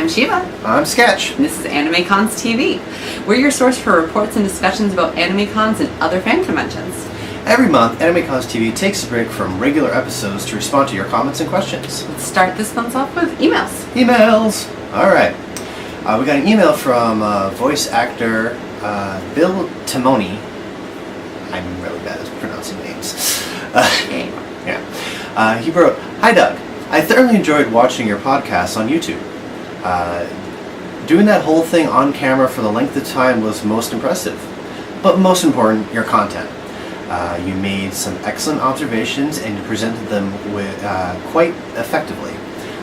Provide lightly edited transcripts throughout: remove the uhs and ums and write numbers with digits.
Shiva. I'm Sketch. And this is AnimeCons TV. We're your source for reports and discussions about AnimeCons and other fan conventions. Every month, AnimeCons TV takes a break from regular episodes to respond to your comments and questions. Let's start this month off with emails. Emails! Alright. We got an email from voice actor Bill Timoni. I'm really bad at pronouncing names. Yeah. He wrote, "Hi Doug. I thoroughly enjoyed watching your podcast on YouTube. Doing that whole thing on camera for the length of time was most impressive. But most important, your content. You made some excellent observations and you presented them with quite effectively.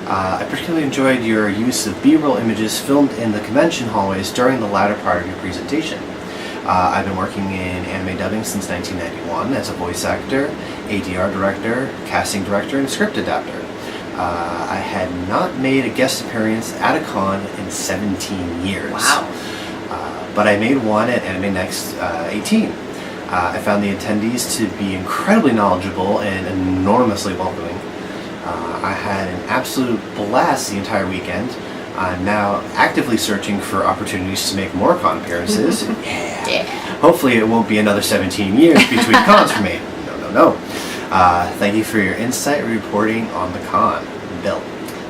I particularly enjoyed your use of B-roll images filmed in the convention hallways during the latter part of your presentation. I've been working in anime dubbing since 1991 as a voice actor, ADR director, casting director, and script adapter. I had not made a guest appearance at a con in 17 years. Wow. But I made one at AnimeNEXT 18. I found the attendees to be incredibly knowledgeable and enormously welcoming. I had an absolute blast the entire weekend. I'm now actively searching for opportunities to make more con appearances. Yeah. Hopefully it won't be another 17 years between cons for me. No. Thank you for your insight reporting on the con. Bill."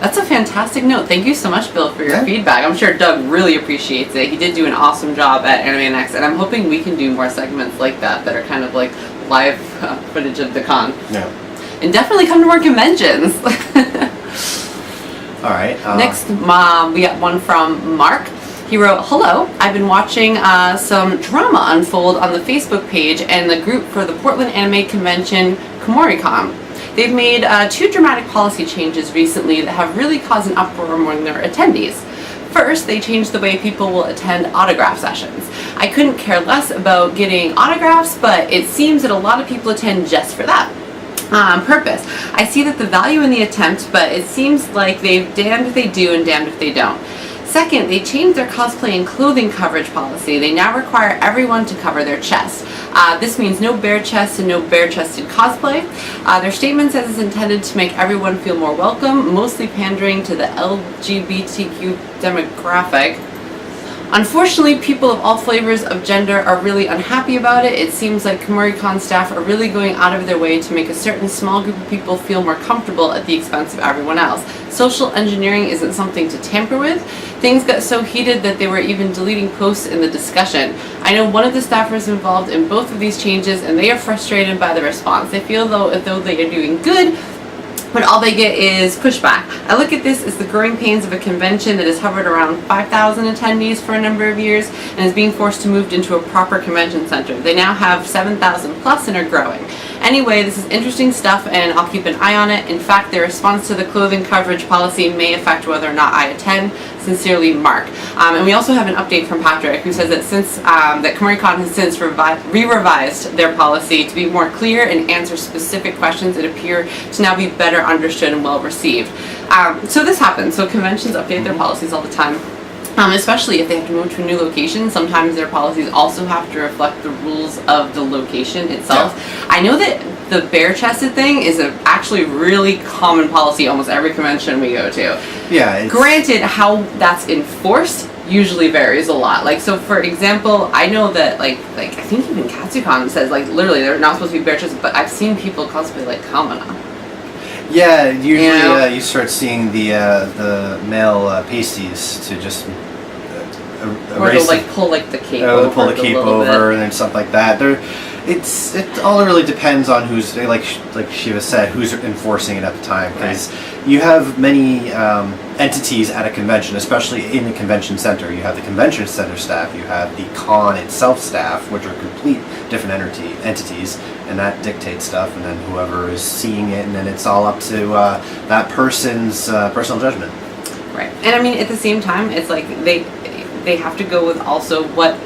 That's a fantastic note. Thank you so much, Bill, for your feedback. I'm sure Doug really appreciates it. He did do an awesome job at AnimeNEXT, and I'm hoping we can do more segments like that are kind of like live footage of the con. Yeah. And definitely come to more conventions. All right. Next, we got one from Mark. He wrote, "Hello, I've been watching some drama unfold on the Facebook page and the group for the Portland Anime Convention, KomoriCon. They've made 2 dramatic policy changes recently that have really caused an uproar among their attendees. First, they changed the way people will attend autograph sessions. I couldn't care less about getting autographs, but it seems that a lot of people attend just for that. On purpose. I see that the value in the attempt, but it seems like they've damned if they do and damned if they don't. Second, they changed their cosplay and clothing coverage policy. They now require everyone to cover their chest. This means no bare chest and no bare-chested cosplay. Their statement says it's intended to make everyone feel more welcome, mostly pandering to the LGBTQ demographic. Unfortunately, people of all flavors of gender are really unhappy about it. It seems like KomoriCon staff are really going out of their way to make a certain small group of people feel more comfortable at the expense of everyone else. Social engineering isn't something to tamper with. Things got so heated that they were even deleting posts in the discussion. I know one of the staffers involved in both of these changes, and they are frustrated by the response. They feel as though they are doing good, but all they get is pushback. I look at this as the growing pains of a convention that has hovered around 5,000 attendees for a number of years and is being forced to move into a proper convention center. They now have 7,000 plus and are growing. Anyway, this is interesting stuff and I'll keep an eye on it. In fact, their response to the clothing coverage policy may affect whether or not I attend. Sincerely, Mark." And we also have an update from Patrick, who says that since that KomoriCon has since re-revised their policy to be more clear and answer specific questions that appear to now be better understood and well received. So this happens. So conventions update their policies all the time. Especially if they have to move to a new location, sometimes their policies also have to reflect the rules of the location itself. Yeah. I know that the bare-chested thing is actually really common policy almost every convention we go to. Yeah. Granted, how that's enforced usually varies a lot. Like, so for example, I know that like I think even Katsucon says literally they're not supposed to be bare-chested, but I've seen people cosplay like Kamina. Yeah, usually you start seeing the male pasties to just or they'll pull the cape over. They'll pull the cape over and then stuff like that. It all really depends on who's like Shiva said, who's enforcing it at the time, because you have many entities at a convention, especially in the convention center. You have the convention center staff, you have the con itself staff, which are complete different entities, and that dictates stuff, and then whoever is seeing it, and then it's all up to that person's personal judgment. Right. And I mean, at the same time, it's like they have to go with also what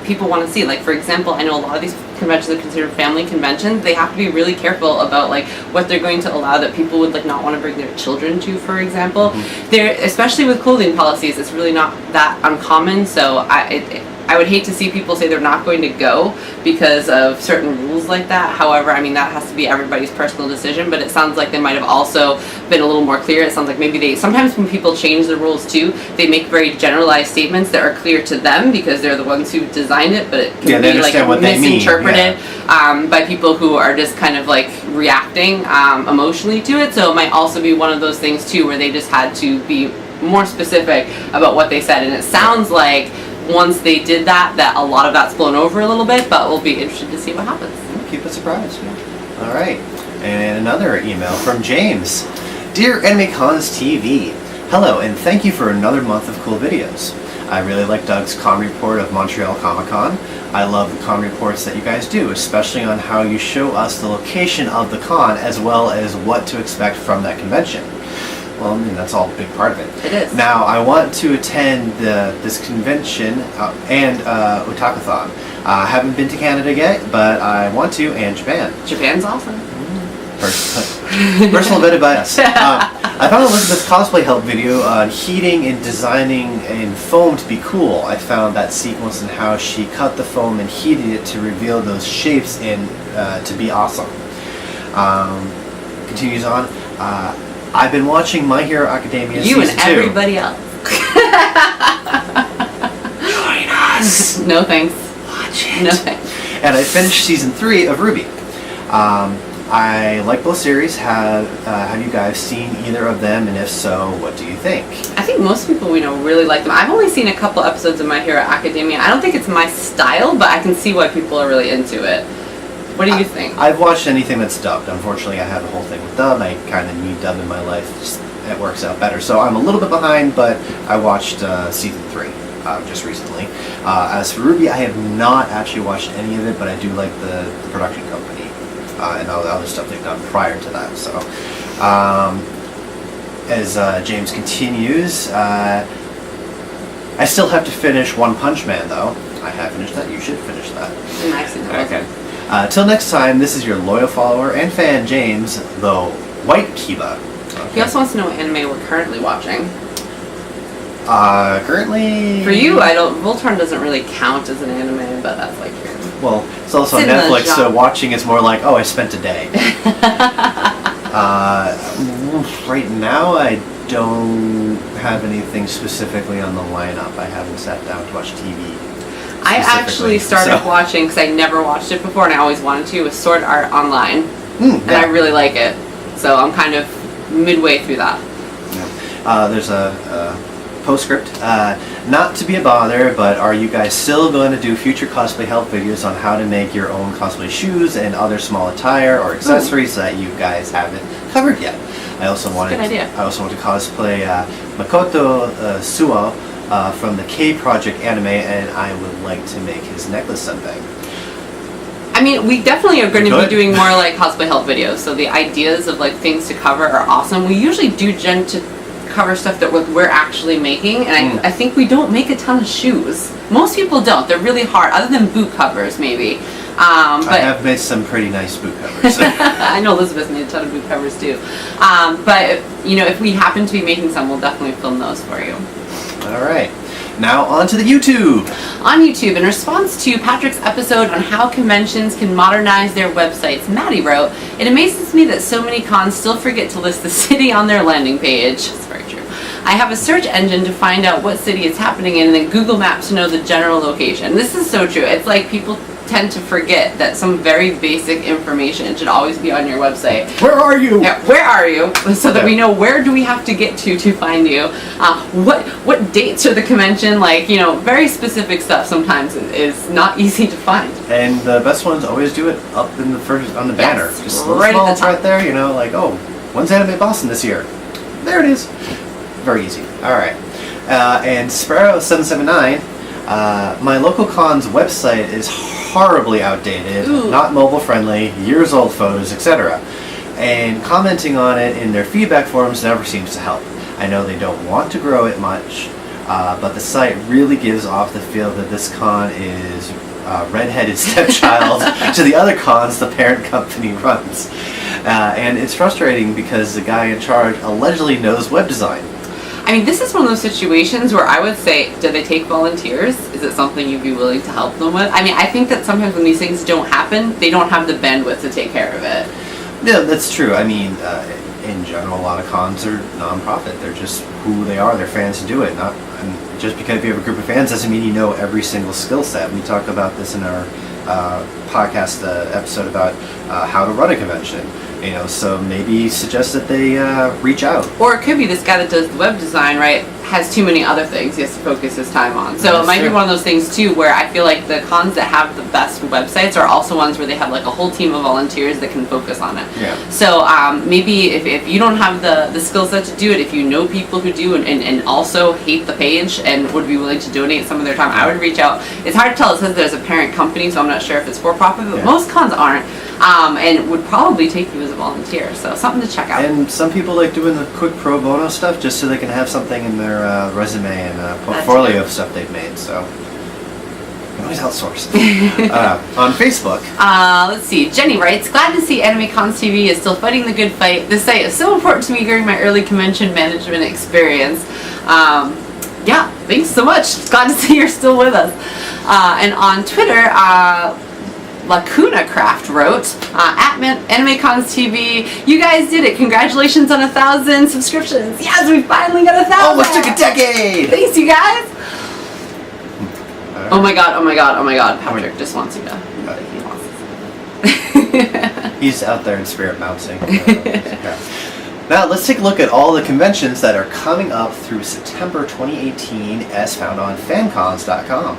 people want to see. Like, for example, I know a lot of these conventions are considered family conventions. They have to be really careful about what they're going to allow that people would not want to bring their children to, for example. Especially with clothing policies, it's really not that uncommon. So I I would hate to see people say they're not going to go because of certain rules like that. However, I mean, that has to be everybody's personal decision, but it sounds like they might have also been a little more clear. It sounds like maybe sometimes when people change the rules too, they make very generalized statements that are clear to them because they're the ones who designed it, but it can be like misinterpreted by people who are just kind of like reacting emotionally to it. So it might also be one of those things too where they just had to be more specific about what they said, and it sounds like once they did that a lot of that's blown over a little bit, but we'll be interested to see what happens. Keep it surprised. All right, and another email from James. Dear AnimeCons TV, hello and thank you for another month of cool videos. I really like Doug's con report of Montreal Comic Con. I love the con reports that you guys do, especially on how you show us the location of the con as well as what to expect from that convention. Well, I mean, that's all a big part of it. It is. Now, I want to attend this convention and Otakuthon. I haven't been to Canada yet, but I want to, and Japan. Japan's awesome. Personal bit about us. I found Elizabeth's cosplay help video on heating and designing in foam to be cool. I found that sequence and how she cut the foam and heated it to reveal those shapes and to be awesome. Continues on. I've been watching My Hero Academia You season and everybody else. Join us. No thanks. Watch it. No thanks. And I finished season 3 of Ruby. I like both series. Have you guys seen either of them? And if so, what do you think? I think most people we know really like them. I've only seen a couple episodes of My Hero Academia. I don't think it's my style, but I can see why people are really into it. What do you think? I've watched anything that's dubbed. Unfortunately, I have the whole thing with dub. I kind of need dub in my life. It works out better. So I'm a little bit behind, but I watched season 3 just recently. As for Ruby, I have not actually watched any of it, but I do like the production company and all the other stuff they've done prior to that. So as James continues, I still have to finish One Punch Man, though. I have finished that. You should finish that. Nice. Okay. Till next time, this is your loyal follower and fan, James, the White Kiba. Okay. He also wants to know what anime we're currently watching. Currently... For you, Voltron doesn't really count as an anime, but that's like your... Well, it's also on Netflix, so watching it's more like, oh, I spent a day. Right now, I don't have anything specifically on the lineup. I haven't sat down to watch TV. I actually started watching, because I never watched it before and I always wanted to, with Sword Art Online. And I really like it. So I'm kind of midway through that. Yeah. There's a postscript. Not to be a bother, but are you guys still going to do future cosplay help videos on how to make your own cosplay shoes and other small attire or accessories that you guys haven't covered yet? I also want to cosplay Makoto Suo from the K Project anime, and I would like to make his necklace someday. I mean, we definitely are going to be doing more like cosplay help videos, so the ideas of like things to cover are awesome. We usually do tend to cover stuff that we're actually making, and I think we don't make a ton of shoes. Most people don't. They're really hard, other than boot covers maybe. But I have made some pretty nice boot covers. I know Elizabeth made a ton of boot covers too. But you know, if we happen to be making some, we'll definitely film those for you. All right. Now on to the YouTube. On YouTube, in response to Patrick's episode on how conventions can modernize their websites, Maddie wrote, "It amazes me that so many cons still forget to list the city on their landing page." That's very true. "I have a search engine to find out what city it's happening in and then Google Maps to know the general location." This is so true. It's like people tend to forget that some very basic information should always be on your website. Where are you? Yeah, where are you? So that we know where do we have to get to find you. What dates are the convention? Like, you know, very specific stuff sometimes is not easy to find. And the best ones always do it up in the first on the banner. Yes, just right at the top. right there, you know, like, oh, when's Anime Boston this year? There it is. Very easy. All right. And Sparrow779, my local con's website is horribly outdated, not mobile friendly, years old photos, etc. And commenting on it in their feedback forums never seems to help. I know they don't want to grow it much, but the site really gives off the feel that this con is redheaded stepchild to the other cons the parent company runs. And it's frustrating because the guy in charge allegedly knows web design. I mean, this is one of those situations where I would say, do they take volunteers? Is it something you'd be willing to help them with? I mean, I think that sometimes when these things don't happen, they don't have the bandwidth to take care of it. Yeah, that's true. I mean, in general, a lot of cons are non-profit. They're just who they are. They're fans to do it. And just because you have a group of fans doesn't mean you know every single skill set. We talked about this in our podcast episode about how to run a convention. You know, so maybe suggest that they reach out. Or it could be this guy that does the web design, right, has too many other things he has to focus his time on. So it might be one of those things too where I feel like the cons that have the best websites are also ones where they have like a whole team of volunteers that can focus on it. Yeah. So maybe if you don't have the skill set to do it, if you know people who do and also hate the page and would be willing to donate some of their time, I would reach out. It's hard to tell. It says there's a parent company, so I'm not sure if it's for profit, but most cons aren't. And would probably take you as a volunteer, so something to check out. And some people like doing the quick pro bono stuff just so they can have something in their resume and portfolio of stuff they've made. So you can always outsource. On Facebook. Let's see. Jenny writes, glad to see AnimeCons TV is still fighting the good fight. This site is so important to me during my early convention management experience. Yeah, thanks so much. Glad to see you're still with us. And on Twitter, Lacuna Craft wrote, at AnimeCons TV, you guys did it. Congratulations on 1,000 subscriptions. Yes, we finally got 1,000. Almost took a decade. Thanks, you guys. Oh my god. Patrick just wants you to. He wants to. He's out there in spirit bouncing. Now let's take a look at all the conventions that are coming up through September 2018 as found on fancons.com.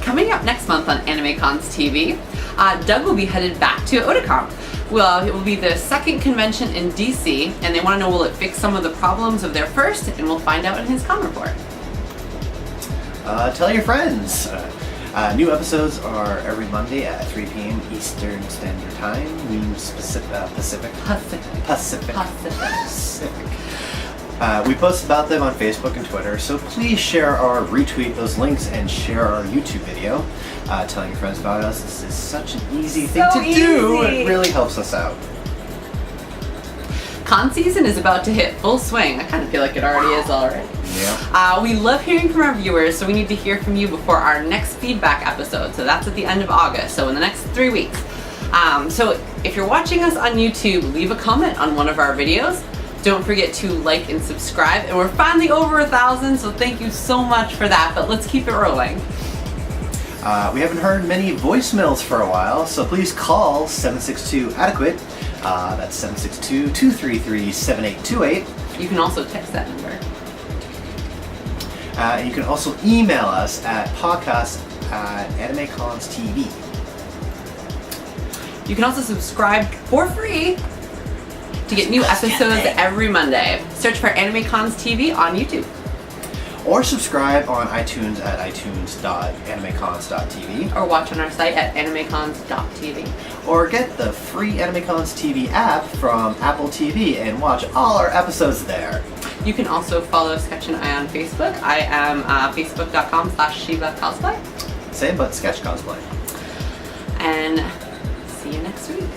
Coming up next month on AnimeCons TV, Doug will be headed back to Otakon. Well, it will be the second convention in DC, and they want to know will it fix some of the problems of their first, and we'll find out in his con report. Tell your friends. New episodes are every Monday at 3 p.m. Eastern Standard Time, means Pacific. We post about them on Facebook and Twitter, so please share or retweet those links and share our YouTube video. Telling your friends about us, this is such an easy thing to do. It really helps us out. Con season is about to hit full swing. I kind of feel like it already is already. Yeah. We love hearing from our viewers, so we need to hear from you before our next feedback episode. So that's at the end of August, so in the next 3 weeks. So if you're watching us on YouTube, leave a comment on one of our videos. Don't forget to like and subscribe. And we're finally over 1,000, so thank you so much for that. But let's keep it rolling. We haven't heard many voicemails for a while, so please call 762-ADEQUATE. That's 762-233-7828. You can also text that number. And you can also email us at podcast@AnimeConsTV. You can also subscribe for free to get new episodes every Monday. Search for AnimeCons TV on YouTube. or subscribe on iTunes at itunes.animecons.tv, Or watch on our site at animecons.tv. or get the free AnimeCons TV app from Apple TV and watch all our episodes there. You can also follow Sketch and I on Facebook. I am facebook.com/ShivaCosplay. Same but sketch cosplay. And see you next week.